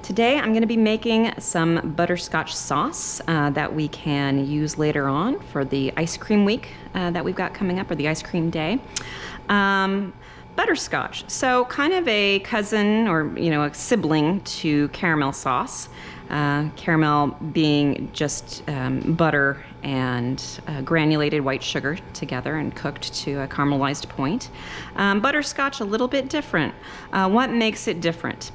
Today I'm going to be making some butterscotch sauce that we can use later on for the ice cream week that we've got coming up, or the ice cream day. Butterscotch, so kind of a cousin or a sibling to caramel sauce. Caramel being just butter and granulated white sugar together and cooked to a caramelized point. Butterscotch a little bit different. What makes it different?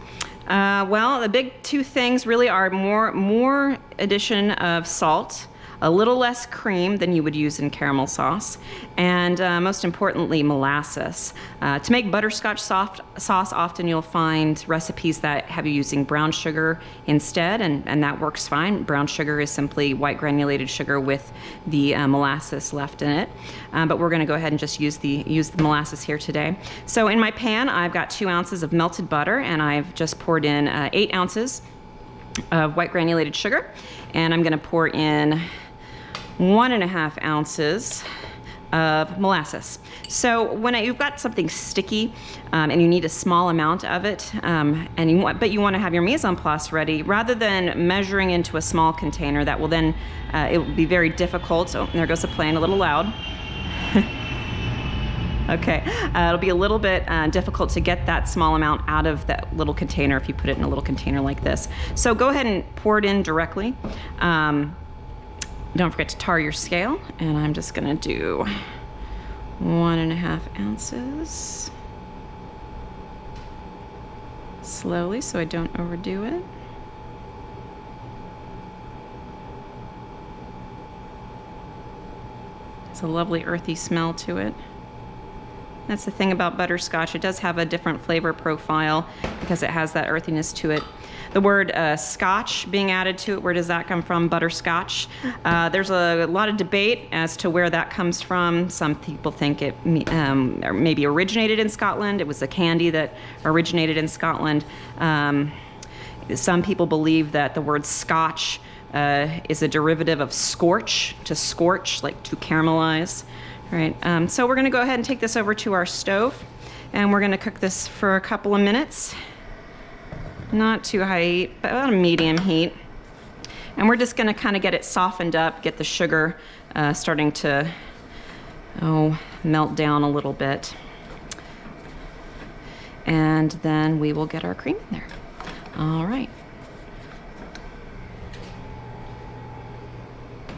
Well, the big two things really are more addition of salt, a little less cream than you would use in caramel sauce, and most importantly, molasses. To make butterscotch sauce, often you'll find recipes that have you using brown sugar instead, and that works fine. Brown sugar is simply white granulated sugar with the molasses left in it, but we're going to go ahead and just use the molasses here today. So in my pan, I've got 2 ounces of melted butter, and I've just poured in 8 ounces of white granulated sugar, and I'm going to pour in 1.5 ounces of molasses. So when you've got something sticky and you need a small amount of it, but you want to have your mise en place ready, rather than measuring into a small container, that will then it will be very difficult. Oh, there goes the plane, a little loud. Okay, it'll be a little bit difficult to get that small amount out of that little container if you put it in a little container like this. So go ahead and pour it in directly. Don't forget to tar your scale, and I'm just gonna do 1.5 ounces. Slowly so I don't overdo it. It's a lovely earthy smell to it. That's the thing about butterscotch. It does have a different flavor profile because it has that earthiness to it. The word scotch being added to it, where does that come from? Butterscotch. There's a lot of debate as to where that comes from. Some people think it maybe originated in Scotland. It was a candy that originated in Scotland. Some people believe that the word scotch is a derivative of scorch, to scorch, like to caramelize. All right, so we're gonna go ahead and take this over to our stove, and we're gonna cook this for a couple of minutes. Not too high heat, but about a medium heat. And we're just gonna kind of get it softened up, get the sugar starting to melt down a little bit. And then we will get our cream in there. All right.